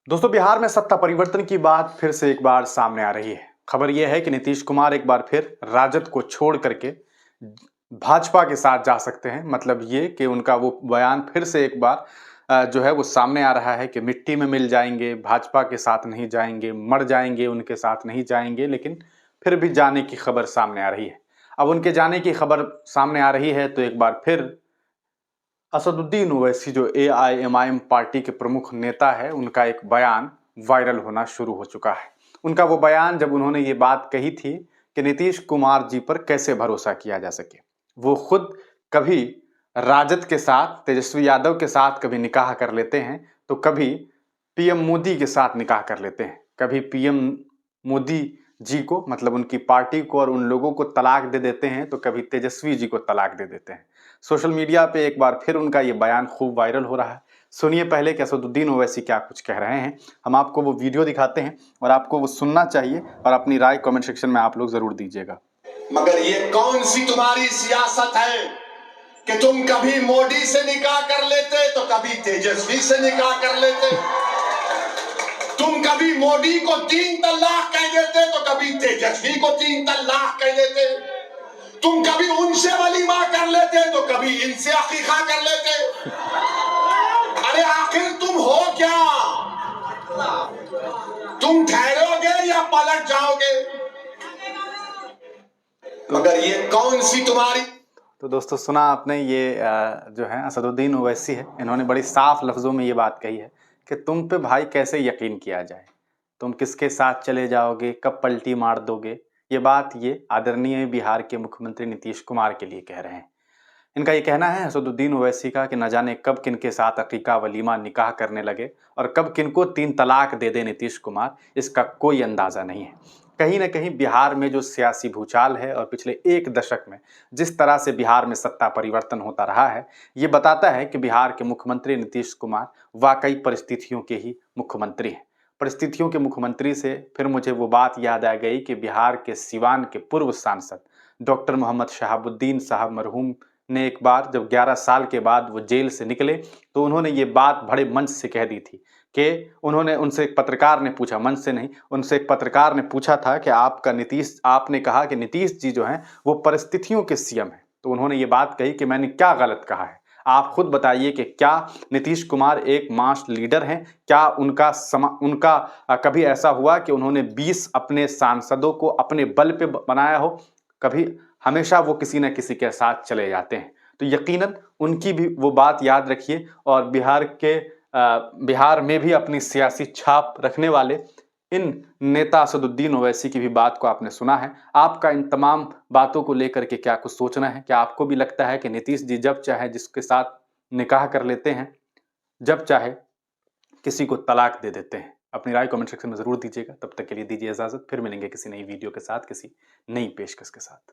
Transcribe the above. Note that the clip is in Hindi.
दोस्तों, बिहार में सत्ता परिवर्तन की बात फिर से एक बार सामने आ रही है। खबर यह है कि नीतीश कुमार एक बार फिर राजद को छोड़ करके भाजपा के साथ जा सकते हैं। मतलब ये कि उनका वो बयान फिर से एक बार जो है वो सामने आ रहा है कि मिट्टी में मिल जाएंगे, भाजपा के साथ नहीं जाएंगे, मर जाएंगे उनके साथ नहीं जाएंगे, लेकिन फिर भी जाने की खबर सामने आ रही है। अब उनके जाने की खबर सामने आ रही है तो एक बार फिर असदुद्दीन ओवैसी जो एआईएमआईएम पार्टी के प्रमुख नेता है, उनका एक बयान वायरल होना शुरू हो चुका है। उनका वो बयान, जब उन्होंने ये बात कही थी कि नीतीश कुमार जी पर कैसे भरोसा किया जा सके। वो खुद कभी राजद के साथ, तेजस्वी यादव के साथ कभी निकाह कर लेते हैं, तो कभी पीएम मोदी के साथ निकाह कर लेते हैं। कभी पीएम मोदी जी को, मतलब उनकी पार्टी को और उन लोगों को तलाक दे देते हैं, तो कभी तेजस्वी जी को तलाक दे देते हैं। सोशल मीडिया पे एक बार फिर उनका ये बयान खूब वायरल हो रहा है। सुनिए पहले कि असदुद्दीन ओवैसी क्या कुछ कह रहे हैं। हम आपको वो वीडियो दिखाते हैं और आपको वो सुनना चाहिए और अपनी राय कमेंट सेक्शन में आप लोग जरूर दीजिएगा। मगर ये कौन सी तुम्हारी सियासत है कि तुम कभी मोदी से निकाह कर लेते तो कभी तेजस्वी से निकाह कर लेते। तुम कभी मोदी को 3 तलाक कह देते तो कभी तेजस्वी को 3 तलाक कह देते। तुम कभी उनसे वलीमा कर लेते तो कभी इनसे अकीका कर लेते। अरे आखिर तुम हो क्या? तुम ठहरोगे या पलट जाओगे? मगर ये कौन सी तुम्हारी। तो दोस्तों, सुना आपने, ये जो है असदुद्दीन ओवैसी है। इन्होंने बड़ी साफ लफ्ज़ों में ये बात कही है कि तुम पे भाई कैसे यकीन किया जाए, तुम किसके साथ चले जाओगे, कब पलटी मार दोगे। ये बात ये आदरणीय बिहार के मुख्यमंत्री नीतीश कुमार के लिए कह रहे हैं। इनका ये कहना है असदुद्दीन ओवैसी का कि न जाने कब किनके साथ अकीका वलीमा निकाह करने लगे और कब किनको 3 तलाक दे दे नीतीश कुमार, इसका कोई अंदाज़ा नहीं है। कहीं ना कहीं बिहार में जो सियासी भूचाल है और पिछले 1 दशक में जिस तरह से बिहार में सत्ता परिवर्तन होता रहा है, ये बताता है कि बिहार के मुख्यमंत्री नीतीश कुमार वाकई परिस्थितियों के ही मुख्यमंत्री हैं। परिस्थितियों के मुख्यमंत्री से फिर मुझे वो बात याद आ गई कि बिहार के सिवान के पूर्व सांसद डॉक्टर मोहम्मद शहाबुद्दीन साहब मरहूम ने एक बार, जब 11 साल के बाद वो जेल से निकले, तो उन्होंने ये बात बड़े मंच से कह दी थी कि उन्होंने उनसे, एक पत्रकार ने पूछा, मंच से नहीं, उनसे एक पत्रकार ने पूछा था कि आपने कहा कि नीतीश जी जो हैं वो परिस्थितियों के सीएम हैं। तो उन्होंने ये बात कही कि मैंने क्या गलत कहा है, आप खुद बताइए कि क्या नीतीश कुमार एक मास लीडर हैं? क्या कभी ऐसा हुआ कि उन्होंने 20 अपने सांसदों को अपने बल पे बनाया हो? कभी? हमेशा वो किसी न किसी के साथ चले जाते हैं। तो यकीनन उनकी भी वो बात याद रखिए और बिहार में भी अपनी सियासी छाप रखने वाले इन नेता असदुद्दीन ओवैसी की भी बात को आपने सुना है। आपका इन तमाम बातों को लेकर के क्या कुछ सोचना है? क्या आपको भी लगता है कि नीतीश जी जब चाहे जिसके साथ निकाह कर लेते हैं, जब चाहे किसी को तलाक दे देते हैं? अपनी राय कमेंट सेक्शन में ज़रूर दीजिएगा। तब तक के लिए दीजिए इजाज़त। फिर मिलेंगे किसी नई वीडियो के साथ, किसी नई पेशकश के साथ।